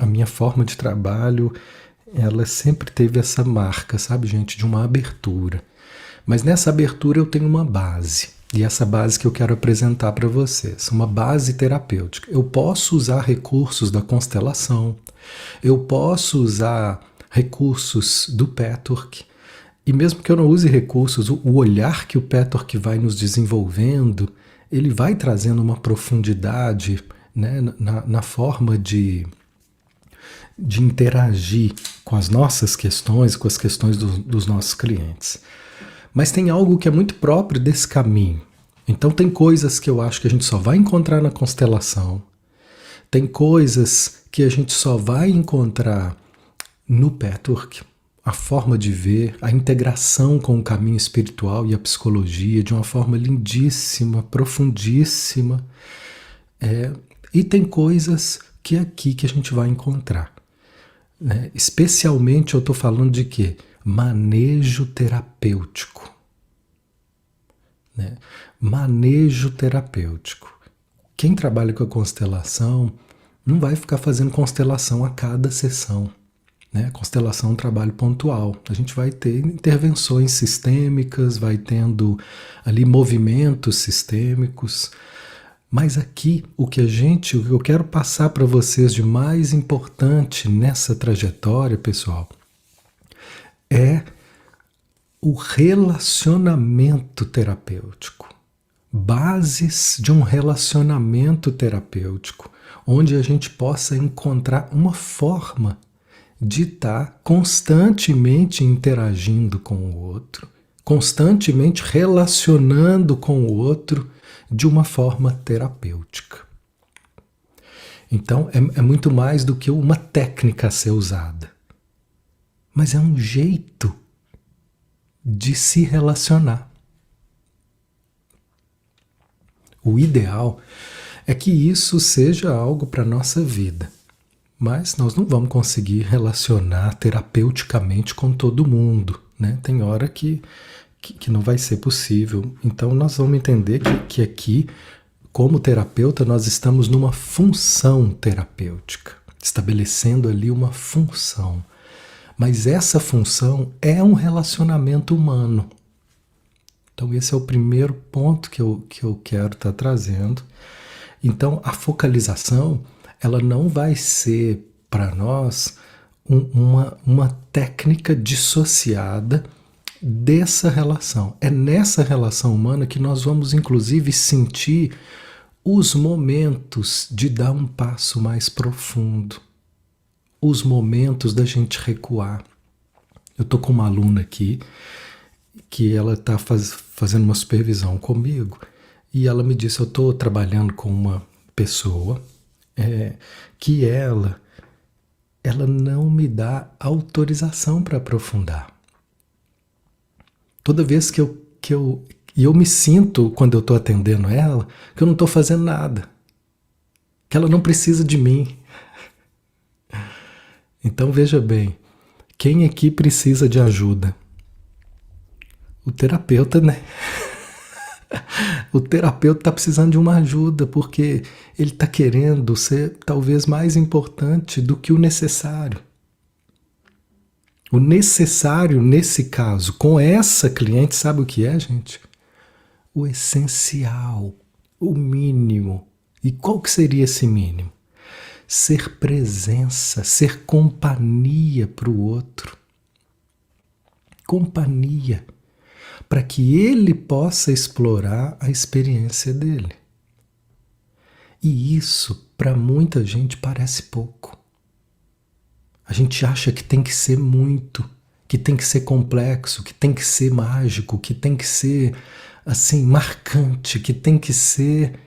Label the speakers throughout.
Speaker 1: minha forma de trabalho, ela sempre teve essa marca, sabe, gente, de uma abertura. Mas nessa abertura eu tenho uma base. E essa base que eu quero apresentar para vocês, uma base terapêutica. Eu posso usar recursos da constelação, eu posso usar recursos do Petwork, e mesmo que eu não use recursos, o olhar que o Petwork vai nos desenvolvendo, ele vai trazendo uma profundidade, né, na forma de interagir com as nossas questões, com as questões dos nossos clientes. Mas tem algo que é muito próprio desse caminho. Então tem coisas que eu acho que a gente só vai encontrar na constelação, tem coisas que a gente só vai encontrar no Petwork, a forma de ver, a integração com o caminho espiritual e a psicologia de uma forma lindíssima, profundíssima. E tem coisas que é aqui que a gente vai encontrar. Né? Especialmente eu estou falando de quê? Manejo terapêutico. Né? Manejo terapêutico. Quem trabalha com a constelação não vai ficar fazendo constelação a cada sessão. Né? Constelação é um trabalho pontual. A gente vai ter intervenções sistêmicas, vai tendo ali movimentos sistêmicos. Mas aqui o que eu quero passar para vocês de mais importante nessa trajetória, pessoal, é o relacionamento terapêutico. Bases de um relacionamento terapêutico, onde a gente possa encontrar uma forma de estar constantemente interagindo com o outro, constantemente relacionando com o outro de uma forma terapêutica. Então, é muito mais do que uma técnica a ser usada, mas é um jeito de se relacionar. O ideal é que isso seja algo para a nossa vida, mas nós não vamos conseguir relacionar terapeuticamente com todo mundo, né? Tem hora que não vai ser possível. Então nós vamos entender que aqui, como terapeuta, nós estamos numa função terapêutica, estabelecendo ali uma função. Mas essa função é um relacionamento humano. Então esse é o primeiro ponto que eu quero estar trazendo. Então a focalização, ela não vai ser para nós uma técnica dissociada dessa relação. É nessa relação humana que nós vamos inclusive sentir os momentos de dar um passo mais profundo, os momentos da gente recuar. Eu estou com uma aluna aqui que ela está fazendo uma supervisão comigo e ela me disse, eu estou trabalhando com uma pessoa que ela não me dá autorização para aprofundar. Toda vez que eu me sinto, quando eu estou atendendo ela, que eu não estou fazendo nada, que ela não precisa de mim. Então veja bem, quem aqui precisa de ajuda? O terapeuta, né? O terapeuta está precisando de uma ajuda, porque ele está querendo ser talvez mais importante do que o necessário. O necessário nesse caso, com essa cliente, sabe o que é, gente? O essencial, o mínimo. E qual que seria esse mínimo? Ser presença, ser companhia para o outro. Companhia, para que ele possa explorar a experiência dele. E isso, para muita gente, parece pouco. A gente acha que tem que ser muito, que tem que ser complexo, que tem que ser mágico, que tem que ser assim marcante, que tem que ser,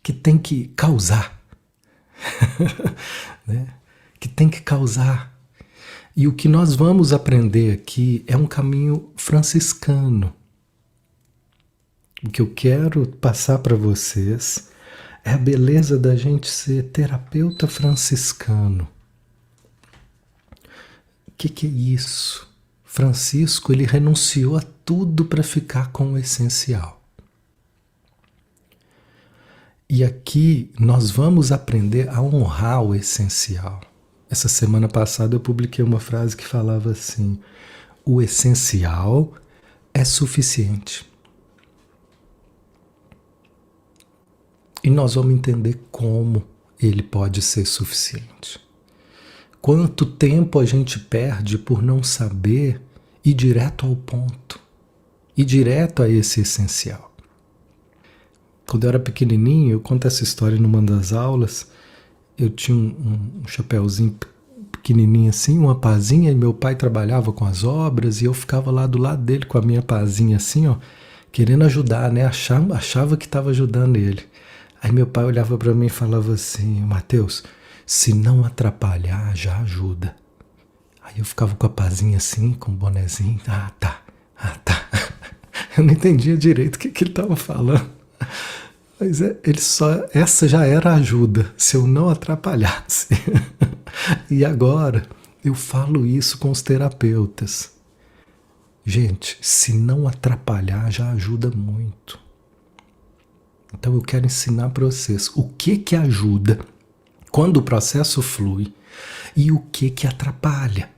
Speaker 1: que tem que causar, né? Que tem que causar. E o que nós vamos aprender aqui é um caminho franciscano. O que eu quero passar para vocês é a beleza da gente ser terapeuta franciscano. O que é isso? Francisco, ele renunciou a tudo para ficar com o essencial. E aqui nós vamos aprender a honrar o essencial. Essa semana passada eu publiquei uma frase que falava assim: o essencial é suficiente. E nós vamos entender como ele pode ser suficiente. Quanto tempo a gente perde por não saber ir direto ao ponto, ir direto a esse essencial. Quando eu era pequenininho, eu conto essa história numa das aulas, eu tinha um chapeuzinho pequenininho assim, uma pazinha, e meu pai trabalhava com as obras, e eu ficava lá do lado dele com a minha pazinha assim, ó, querendo ajudar, né? Achava que estava ajudando ele. Aí meu pai olhava para mim e falava assim: Mateus, se não atrapalhar, já ajuda. Aí eu ficava com a pazinha assim, com o bonezinho. Ah, tá. Eu não entendia direito o que ele estava falando. Mas essa já era a ajuda, se eu não atrapalhasse. E agora eu falo isso com os terapeutas. Gente, se não atrapalhar, já ajuda muito. Então eu quero ensinar para vocês o que ajuda quando o processo flui e o que atrapalha.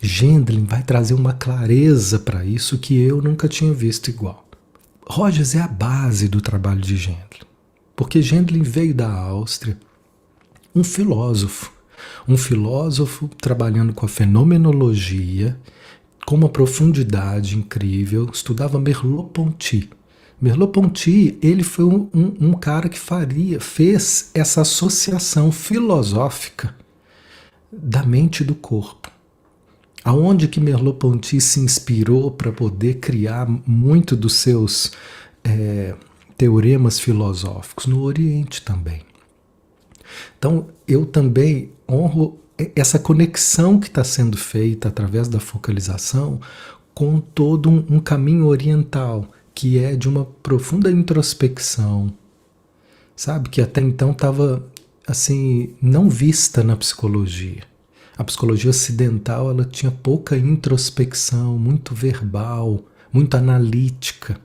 Speaker 1: Gendlin vai trazer uma clareza para isso que eu nunca tinha visto igual. Rogers é a base do trabalho de Gendlin, porque Gendlin veio da Áustria, um filósofo trabalhando com a fenomenologia, com uma profundidade incrível, estudava Merleau-Ponty. Merleau-Ponty, ele foi um cara que fez essa associação filosófica da mente e do corpo. Aonde que Merleau-Ponty se inspirou para poder criar muito dos seus teoremas filosóficos? No Oriente também. Então, eu também honro essa conexão que está sendo feita através da focalização com todo um caminho oriental, que é de uma profunda introspecção, sabe? Que até então estava assim, não vista na psicologia. A psicologia ocidental, ela tinha pouca introspecção, muito verbal, muito analítica.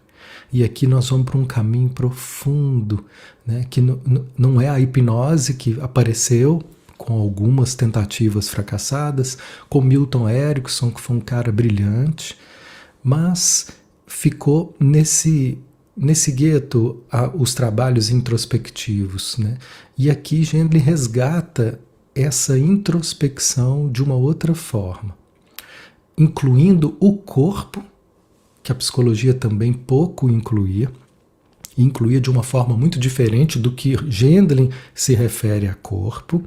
Speaker 1: E aqui nós vamos para um caminho profundo, né? Que não é a hipnose que apareceu com algumas tentativas fracassadas, com Milton Erickson, que foi um cara brilhante, mas ficou nesse gueto os trabalhos introspectivos, né? E aqui Gendlin resgata essa introspecção de uma outra forma, incluindo o corpo, que a psicologia também pouco incluía de uma forma muito diferente do que Gendlin se refere a corpo,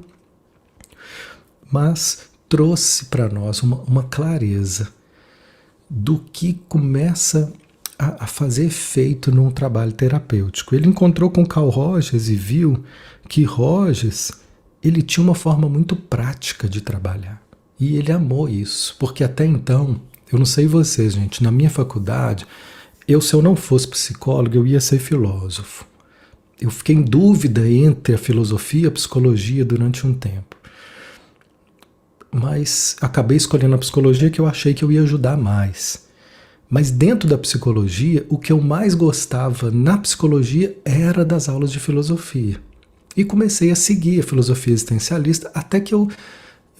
Speaker 1: mas trouxe para nós uma clareza do que começa a fazer efeito num trabalho terapêutico. Ele encontrou com Carl Rogers e viu que Rogers ele tinha uma forma muito prática de trabalhar. E ele amou isso, porque até então, eu não sei vocês, gente, na minha faculdade, se eu não fosse psicólogo, eu ia ser filósofo. Eu fiquei em dúvida entre a filosofia e a psicologia durante um tempo. Mas acabei escolhendo a psicologia, que eu achei que eu ia ajudar mais. Mas dentro da psicologia, o que eu mais gostava na psicologia era das aulas de filosofia. E comecei a seguir a filosofia existencialista até que eu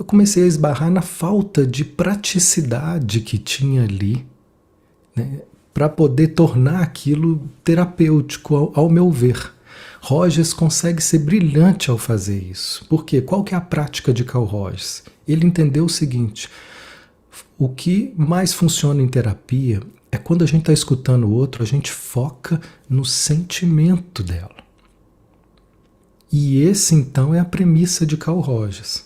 Speaker 1: comecei a esbarrar na falta de praticidade que tinha ali, né, para poder tornar aquilo terapêutico, ao meu ver. Rogers consegue ser brilhante ao fazer isso. Por quê? Qual que é a prática de Carl Rogers? Ele entendeu o seguinte: o que mais funciona em terapia é quando a gente está escutando o outro, a gente foca no sentimento dela. E esse, então, é a premissa de Carl Rogers.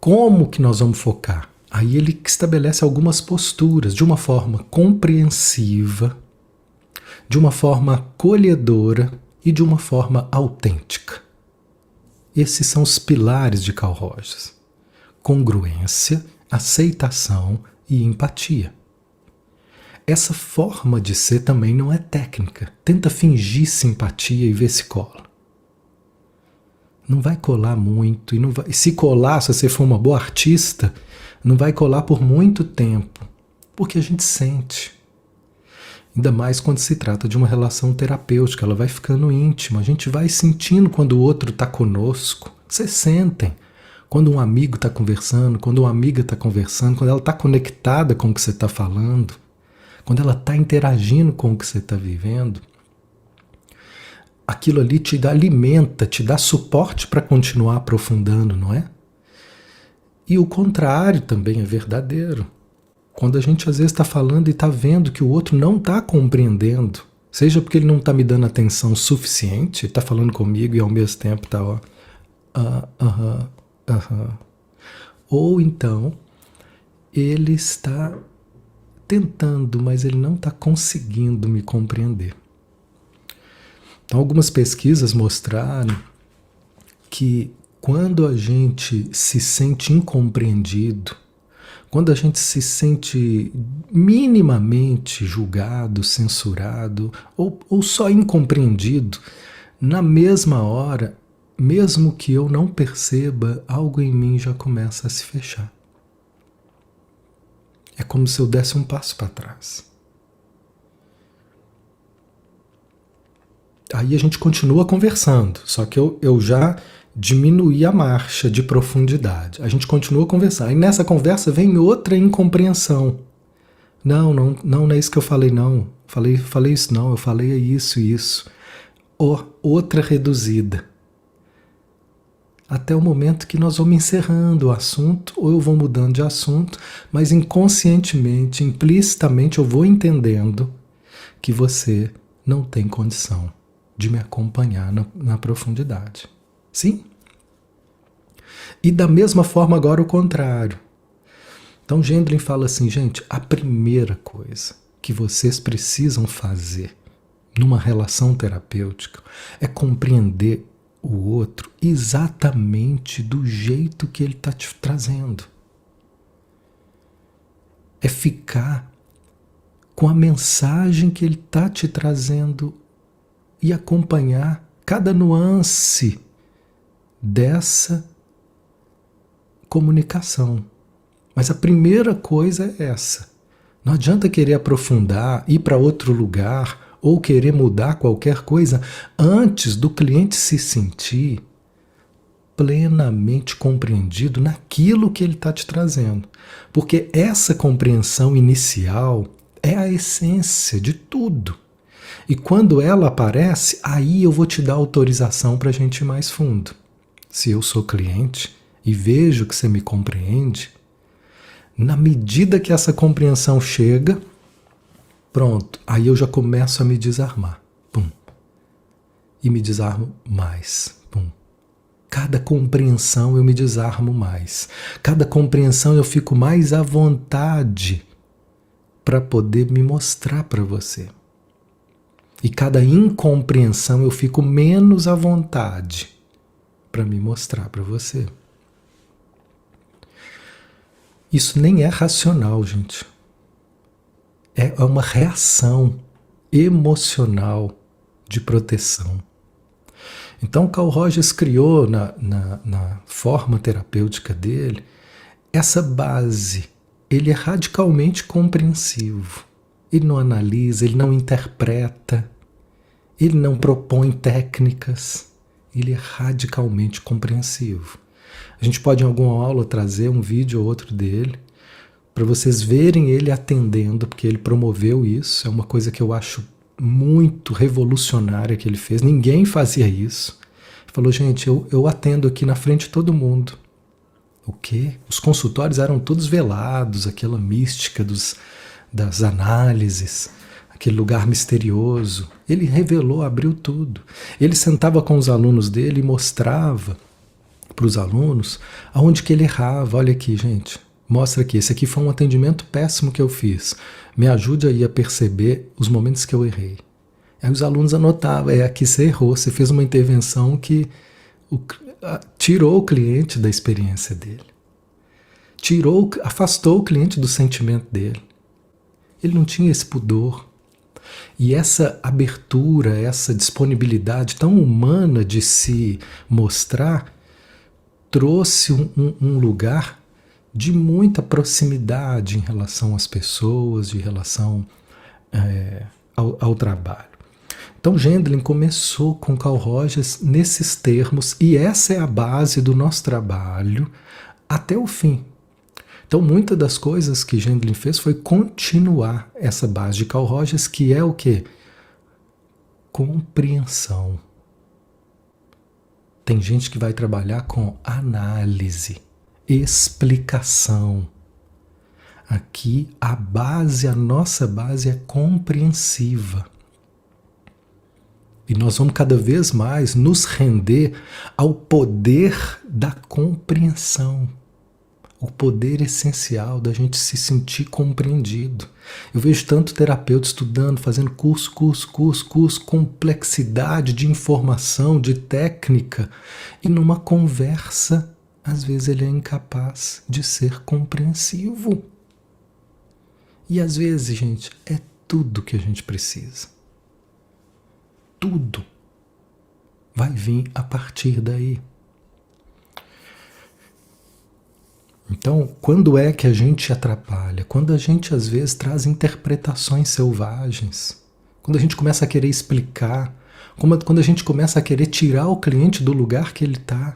Speaker 1: Como que nós vamos focar? Aí ele estabelece algumas posturas de uma forma compreensiva, de uma forma acolhedora e de uma forma autêntica. Esses são os pilares de Carl Rogers: congruência, aceitação e empatia. Essa forma de ser também não é técnica. Tenta fingir simpatia e ver se cola. Não vai colar muito, e não vai, se colar, se você for uma boa artista, não vai colar por muito tempo, porque a gente sente. Ainda mais quando se trata de uma relação terapêutica, ela vai ficando íntima, a gente vai sentindo quando o outro está conosco. Vocês sentem quando um amigo está conversando, quando uma amiga está conversando, quando ela está conectada com o que você está falando, quando ela está interagindo com o que você está vivendo. Aquilo ali te dá, alimenta, te dá suporte para continuar aprofundando, não é? E o contrário também é verdadeiro. Quando a gente às vezes está falando e está vendo que o outro não está compreendendo, seja porque ele não está me dando atenção suficiente, está falando comigo e ao mesmo tempo está, ó, ou então ele está tentando, mas ele não está conseguindo me compreender. Então, algumas pesquisas mostraram que quando a gente se sente incompreendido, quando a gente se sente minimamente julgado, censurado ou só incompreendido, na mesma hora, mesmo que eu não perceba, algo em mim já começa a se fechar. É como se eu desse um passo para trás. Aí a gente continua conversando, só que eu já diminuí a marcha de profundidade. A gente continua conversando. E nessa conversa vem outra incompreensão. Não é isso que eu falei, não. Falei isso não, eu falei isso e isso. Outra reduzida. Até o momento que nós vamos encerrando o assunto, ou eu vou mudando de assunto, mas inconscientemente, implicitamente, eu vou entendendo que você não tem condição de me acompanhar na profundidade. Sim? E da mesma forma agora o contrário. Então Gendlin fala assim, gente, a primeira coisa que vocês precisam fazer numa relação terapêutica é compreender o outro exatamente do jeito que ele está te trazendo. É ficar com a mensagem que ele está te trazendo e acompanhar cada nuance dessa comunicação. Mas a primeira coisa é essa. Não adianta querer aprofundar, ir para outro lugar ou querer mudar qualquer coisa antes do cliente se sentir plenamente compreendido naquilo que ele está te trazendo. Porque essa compreensão inicial é a essência de tudo. E quando ela aparece, aí eu vou te dar autorização para a gente ir mais fundo. Se eu sou cliente e vejo que você me compreende, na medida que essa compreensão chega, pronto, aí eu já começo a me desarmar. Pum. E me desarmo mais. Pum. Cada compreensão eu me desarmo mais. Cada compreensão eu fico mais à vontade para poder me mostrar para você. E cada incompreensão eu fico menos à vontade para me mostrar para você. Isso nem é racional, gente. É uma reação emocional de proteção. Então, Carl Rogers criou na forma terapêutica dele essa base. Ele é radicalmente compreensivo. Ele não analisa, ele não interpreta, ele não propõe técnicas. Ele é radicalmente compreensivo. A gente pode em alguma aula trazer um vídeo ou outro dele para vocês verem ele atendendo, porque ele promoveu isso. É uma coisa que eu acho muito revolucionária que ele fez. Ninguém fazia isso. Ele falou, gente, eu atendo aqui na frente de todo mundo. O quê? Os consultórios eram todos velados, aquela mística das análises, aquele lugar misterioso. Ele revelou, abriu tudo. Ele sentava com os alunos dele e mostrava para os alunos aonde que ele errava. Olha aqui, gente, mostra aqui, esse aqui foi um atendimento péssimo que eu fiz. Me ajude aí a perceber os momentos que eu errei. Aí os alunos anotavam, aqui você errou, você fez uma intervenção que tirou o cliente da experiência dele. Afastou o cliente do sentimento dele. Ele não tinha esse pudor. E essa abertura, essa disponibilidade tão humana de se mostrar, trouxe um lugar de muita proximidade em relação às pessoas, de relação ao trabalho. Então Gendlin começou com Carl Rogers nesses termos, e essa é a base do nosso trabalho até o fim. Então muitas das coisas que Gendlin fez foi continuar essa base de Carl Rogers, que é o quê? Compreensão. Tem gente que vai trabalhar com análise, explicação. Aqui a base, a nossa base é compreensiva. E nós vamos cada vez mais nos render ao poder da compreensão. O poder essencial da gente se sentir compreendido. Eu vejo tanto terapeuta estudando, fazendo curso, complexidade de informação, de técnica, e numa conversa, às vezes ele é incapaz de ser compreensivo. E às vezes, gente, é tudo que a gente precisa. Tudo vai vir a partir daí. Então, quando é que a gente atrapalha? Quando a gente, às vezes, traz interpretações selvagens. Quando a gente começa a querer explicar. Quando a gente começa a querer tirar o cliente do lugar que ele está.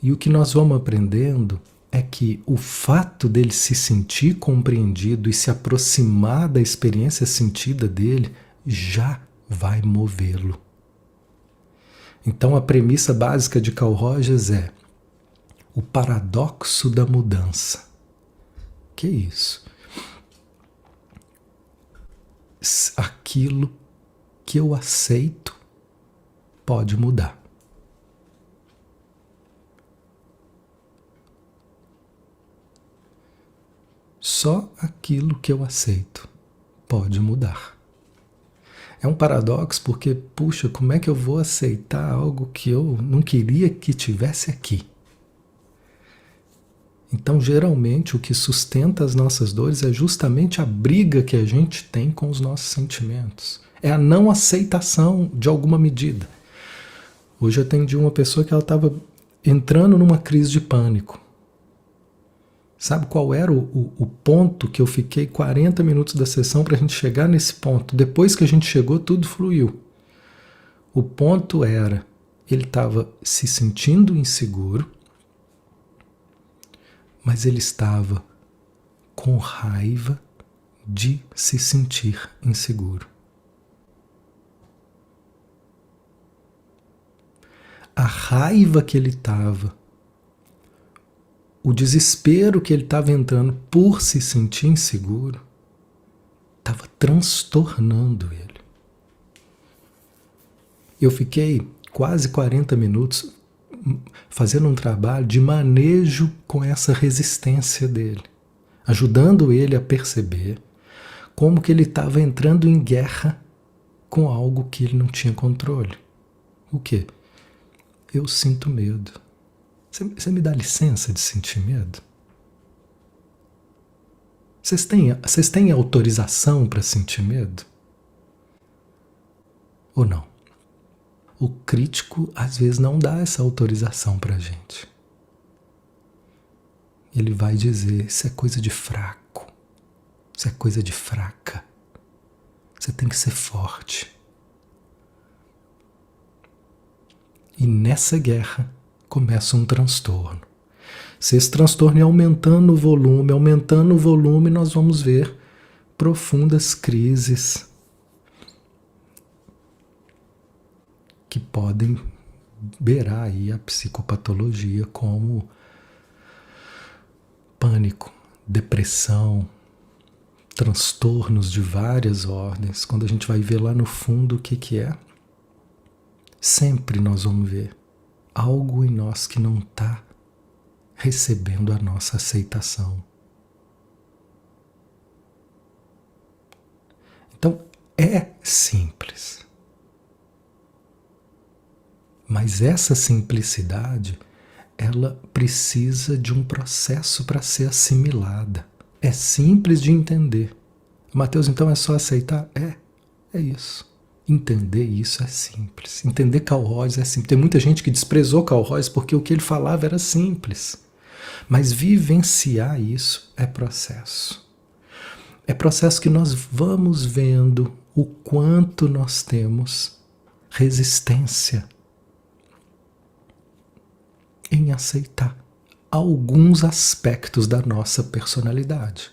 Speaker 1: E o que nós vamos aprendendo é que o fato dele se sentir compreendido e se aproximar da experiência sentida dele já vai movê-lo. Então a premissa básica de Carl Rogers é o paradoxo da mudança. Que é isso? Aquilo que eu aceito pode mudar. Só aquilo que eu aceito pode mudar. É um paradoxo porque, puxa, como é que eu vou aceitar algo que eu não queria que tivesse aqui? Então, geralmente, o que sustenta as nossas dores é justamente a briga que a gente tem com os nossos sentimentos. É a não aceitação de alguma medida. Hoje eu atendi uma pessoa que ela estava entrando numa crise de pânico. Sabe qual era o ponto que eu fiquei 40 minutos da sessão para a gente chegar nesse ponto? Depois que a gente chegou, tudo fluiu. O ponto era, ele estava se sentindo inseguro, mas ele estava com raiva de se sentir inseguro. A raiva que ele estava, o desespero que ele estava entrando por se sentir inseguro, estava transtornando ele. Eu fiquei quase 40 minutos fazendo um trabalho de manejo com essa resistência dele, ajudando ele a perceber como que ele estava entrando em guerra com algo que ele não tinha controle. O quê? Eu sinto medo. Você me dá licença de sentir medo? Vocês têm autorização para sentir medo? Ou não? O crítico, às vezes, não dá essa autorização para a gente. Ele vai dizer, isso é coisa de fraco. Isso é coisa de fraca. Você tem que ser forte. E nessa guerra começa um transtorno. Se esse transtorno é aumentando o volume, nós vamos ver profundas crises que podem beirar aí a psicopatologia, como pânico, depressão, transtornos de várias ordens. Quando a gente vai ver lá no fundo o que é, sempre nós vamos ver algo em nós que não está recebendo a nossa aceitação. Então, é simples. Mas essa simplicidade, ela precisa de um processo para ser assimilada. É simples de entender. Mateus, então é só aceitar? É isso. Entender isso é simples. Entender Carl Rogers é simples. Tem muita gente que desprezou Carl Rogers porque o que ele falava era simples. Mas vivenciar isso é processo. É processo que nós vamos vendo o quanto nós temos resistência em aceitar alguns aspectos da nossa personalidade.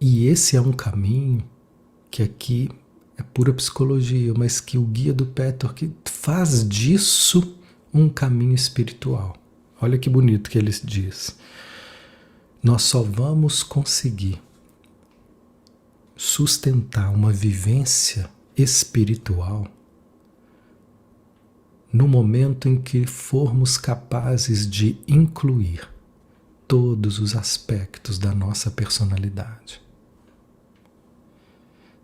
Speaker 1: E esse é um caminho que aqui é pura psicologia, mas que o guia do Pettork faz disso um caminho espiritual. Olha que bonito que ele diz. Nós só vamos conseguir sustentar uma vivência espiritual no momento em que formos capazes de incluir todos os aspectos da nossa personalidade.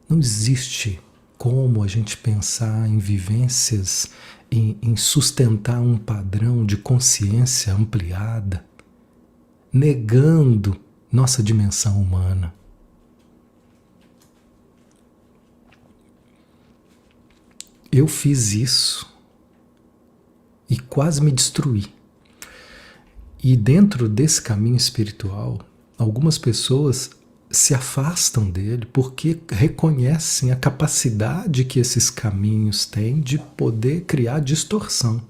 Speaker 1: Não existe como a gente pensar em vivências, em sustentar um padrão de consciência ampliada, negando nossa dimensão humana. Eu fiz isso e quase me destruí. E dentro desse caminho espiritual, algumas pessoas se afastam dele porque reconhecem a capacidade que esses caminhos têm de poder criar distorção.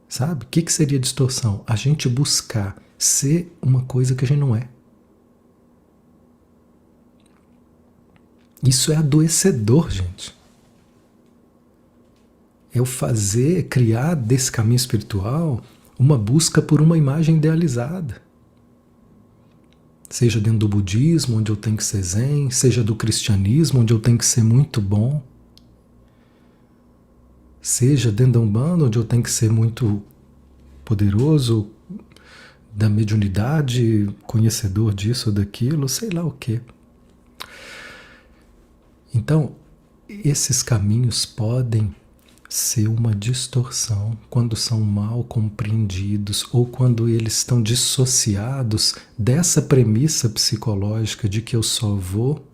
Speaker 1: Sabe? O que seria distorção? A gente buscar ser uma coisa que a gente não é. Isso é adoecedor, gente. É o criar desse caminho espiritual uma busca por uma imagem idealizada. Seja dentro do budismo, onde eu tenho que ser zen, seja do cristianismo, onde eu tenho que ser muito bom, seja dentro da Umbanda, onde eu tenho que ser muito poderoso, da mediunidade, conhecedor disso ou daquilo, sei lá o quê. Então, esses caminhos podem ser uma distorção quando são mal compreendidos ou quando eles estão dissociados dessa premissa psicológica de que eu só vou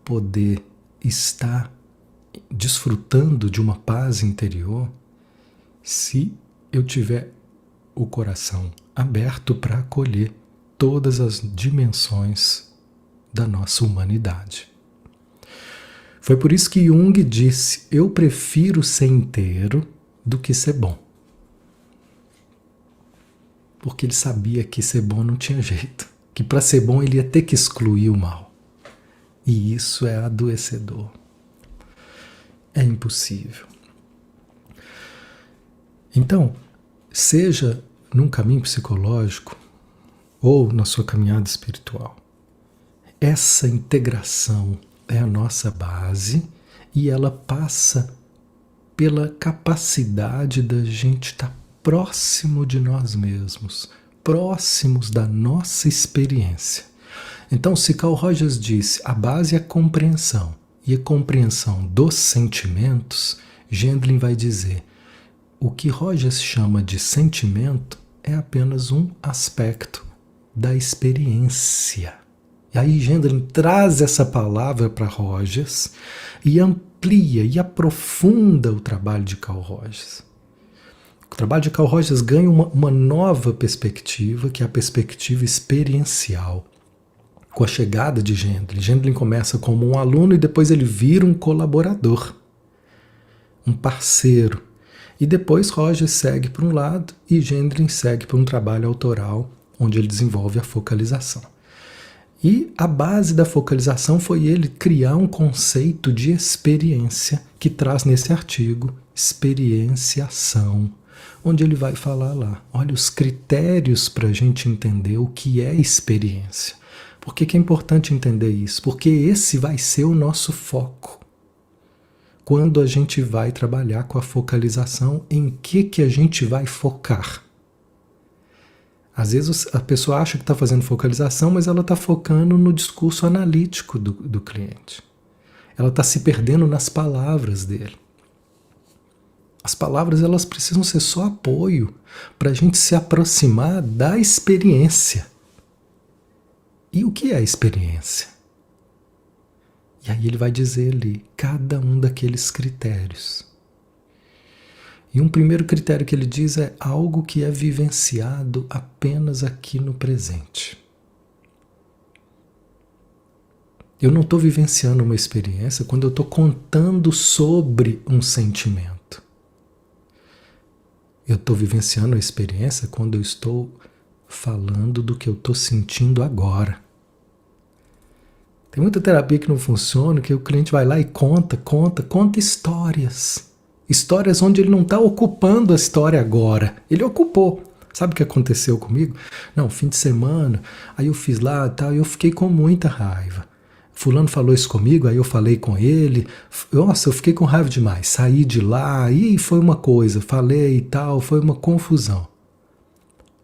Speaker 1: poder estar desfrutando de uma paz interior se eu tiver o coração aberto para acolher todas as dimensões da nossa humanidade. Foi por isso que Jung disse: eu prefiro ser inteiro do que ser bom. Porque ele sabia que ser bom não tinha jeito. Que para ser bom ele ia ter que excluir o mal. E isso é adoecedor. É impossível. Então, seja num caminho psicológico ou na sua caminhada espiritual, essa integração é a nossa base e ela passa pela capacidade da gente estar próximo de nós mesmos, próximos da nossa experiência. Então, se Carl Rogers disse, a base é a compreensão, e a compreensão dos sentimentos, Gendlin vai dizer, o que Rogers chama de sentimento é apenas um aspecto da experiência. E aí Gendlin traz essa palavra para Rogers e amplia e aprofunda o trabalho de Carl Rogers. O trabalho de Carl Rogers ganha uma nova perspectiva, que é a perspectiva experiencial. Com a chegada de Gendlin. Gendlin começa como um aluno e depois ele vira um colaborador, um parceiro. E depois Rogers segue para um lado e Gendlin segue para um trabalho autoral, onde ele desenvolve a focalização. E a base da focalização foi ele criar um conceito de experiência que traz nesse artigo experienciação, onde ele vai falar lá, olha os critérios para a gente entender o que é experiência. Por que é importante entender isso? Porque esse vai ser o nosso foco. Quando a gente vai trabalhar com a focalização, em que a gente vai focar? Às vezes a pessoa acha que está fazendo focalização, mas ela está focando no discurso analítico do cliente. Ela está se perdendo nas palavras dele. As palavras elas precisam ser só apoio para a gente se aproximar da experiência. E o que é a experiência? E aí ele vai dizer ali cada um daqueles critérios. E um primeiro critério que ele diz é algo que é vivenciado apenas aqui no presente. Eu não estou vivenciando uma experiência quando eu estou contando sobre um sentimento. Eu estou vivenciando a experiência quando eu estou falando do que eu estou sentindo agora. Tem muita terapia que não funciona, que o cliente vai lá e conta histórias. Histórias onde ele não está ocupando a história agora. Ele ocupou. Sabe o que aconteceu comigo? Não, fim de semana, aí eu fiz lá e tal, e eu fiquei com muita raiva. Fulano falou isso comigo, aí eu falei com ele. Nossa, eu fiquei com raiva demais. Saí de lá, e foi uma coisa, falei e tal, foi uma confusão.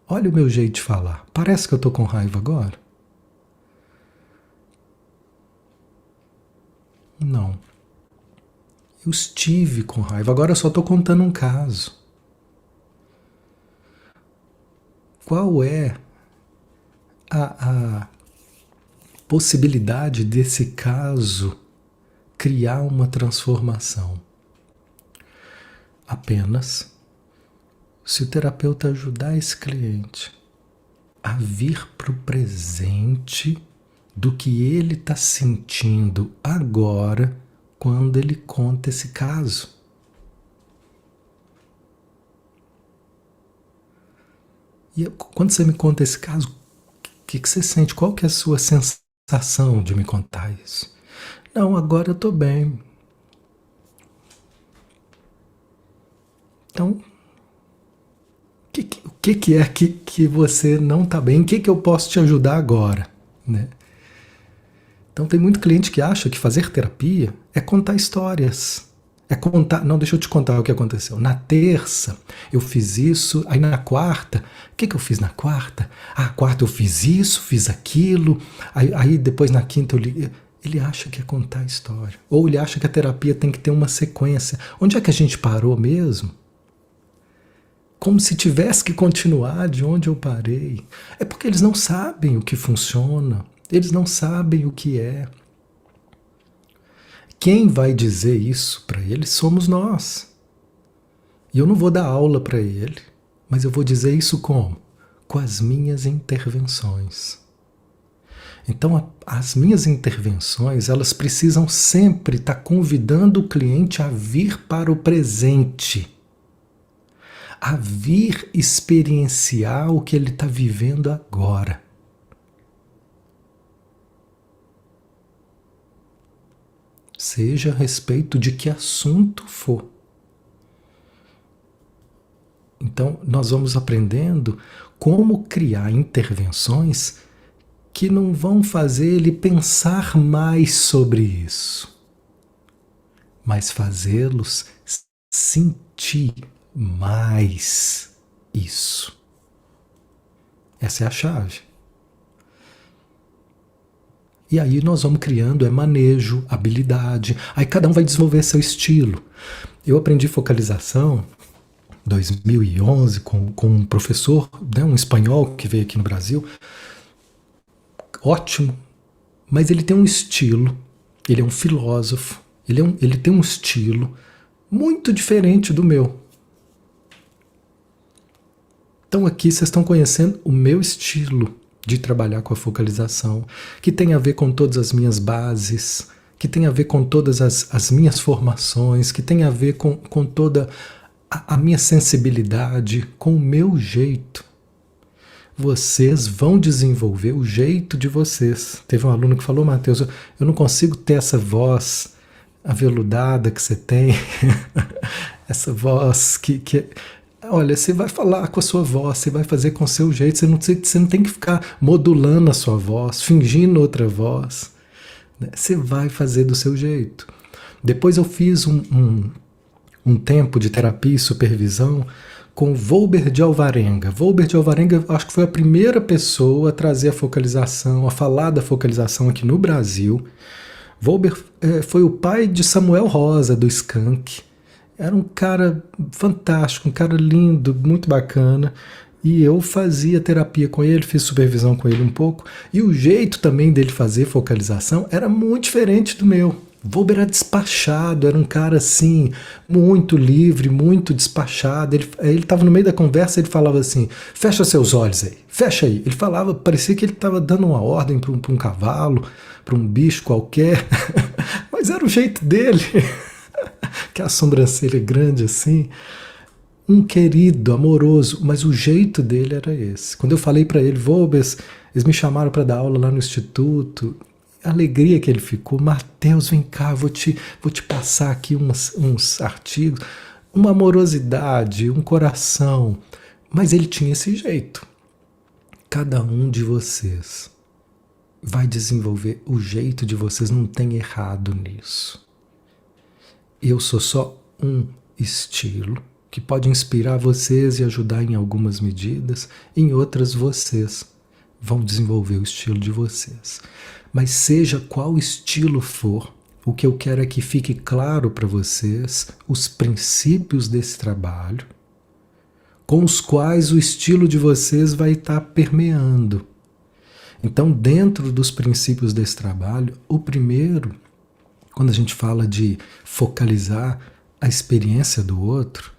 Speaker 1: Olha o meu jeito de falar. Parece que eu estou com raiva agora? Não. Eu estive com raiva, agora eu só estou contando um caso. Qual é a possibilidade desse caso criar uma transformação? Apenas se o terapeuta ajudar esse cliente a vir para o presente do que ele está sentindo agora quando ele conta esse caso. E quando você me conta esse caso, o que você sente? Qual que é a sua sensação de me contar isso? Não, agora eu estou bem. Então, o que é que você não está bem? Em que eu posso te ajudar agora? Né? Então tem muito cliente que acha que fazer terapia é contar histórias. É contar. Não, deixa eu te contar o que aconteceu. Na terça eu fiz isso, aí na quarta, o que eu fiz na quarta? Ah, quarta eu fiz isso, fiz aquilo, aí depois na quinta eu liguei. Ele acha que é contar a história. Ou ele acha que a terapia tem que ter uma sequência. Onde é que a gente parou mesmo? Como se tivesse que continuar de onde eu parei. É porque eles não sabem o que funciona. Eles não sabem o que é. Quem vai dizer isso para eles somos nós. E eu não vou dar aula para ele, mas eu vou dizer isso como? Com as minhas intervenções. Então, as minhas intervenções, elas precisam sempre estar convidando o cliente a vir para o presente, a vir experienciar o que ele está vivendo agora. Seja a respeito de que assunto for. Então, nós vamos aprendendo como criar intervenções que não vão fazer ele pensar mais sobre isso, mas fazê-los sentir mais isso. Essa é a chave. E aí nós vamos criando manejo, habilidade. Aí cada um vai desenvolver seu estilo. Eu aprendi focalização em 2011 com um professor, né, um espanhol que veio aqui no Brasil. Ótimo. Mas ele tem um estilo. Ele é um filósofo. Ele tem um estilo muito diferente do meu. Então aqui vocês estão conhecendo o meu estilo de trabalhar com a focalização, que tem a ver com todas as minhas bases, que tem a ver com todas as minhas formações, que tem a ver com toda a minha sensibilidade, com o meu jeito. Vocês vão desenvolver o jeito de vocês. Teve um aluno que falou, Matheus, eu não consigo ter essa voz aveludada que você tem, essa voz que olha, você vai falar com a sua voz, você vai fazer com o seu jeito, você não tem que ficar modulando a sua voz, fingindo outra voz. Né? Você vai fazer do seu jeito. Depois eu fiz um tempo de terapia e supervisão com Volber de Alvarenga. Volber de Alvarenga, acho que foi a primeira pessoa a trazer a focalização, a falar da focalização aqui no Brasil. Volber foi o pai de Samuel Rosa, do Skank. Era um cara fantástico, um cara lindo, muito bacana. E eu fazia terapia com ele, fiz supervisão com ele um pouco. E o jeito também dele fazer focalização era muito diferente do meu. Volber era despachado, era um cara assim, muito livre, muito despachado. Ele estava no meio da conversa, ele falava assim: fecha seus olhos aí, fecha aí. Ele falava, parecia que ele estava dando uma ordem para um cavalo, para um bicho qualquer, mas era o jeito dele, que a sobrancelha grande assim. Um querido, amoroso, mas o jeito dele era esse. Quando eu falei para ele, Vobes, eles me chamaram para dar aula lá no instituto, a alegria que ele ficou, Mateus, vem cá, vou te passar aqui uns artigos, uma amorosidade, um coração, mas ele tinha esse jeito. Cada um de vocês vai desenvolver o jeito de vocês, não tem errado nisso. Eu sou só um estilo que pode inspirar vocês e ajudar em algumas medidas, em outras vocês vão desenvolver o estilo de vocês. Mas seja qual estilo for, o que eu quero é que fique claro para vocês os princípios desse trabalho, com os quais o estilo de vocês vai estar permeando. Então, dentro dos princípios desse trabalho, o primeiro, quando a gente fala de focalizar a experiência do outro,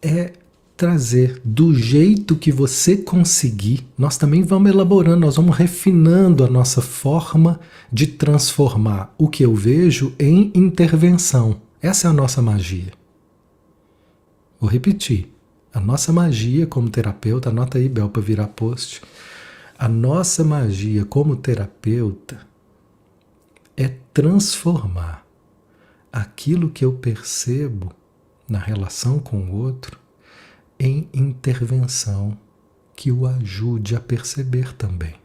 Speaker 1: é trazer do jeito que você conseguir. Nós também vamos elaborando, nós vamos refinando a nossa forma de transformar o que eu vejo em intervenção. Essa é a nossa magia. Vou repetir. A nossa magia como terapeuta, anota aí, Bel, para virar post. A nossa magia como terapeuta é transformar aquilo que eu percebo na relação com o outro em intervenção que o ajude a perceber também.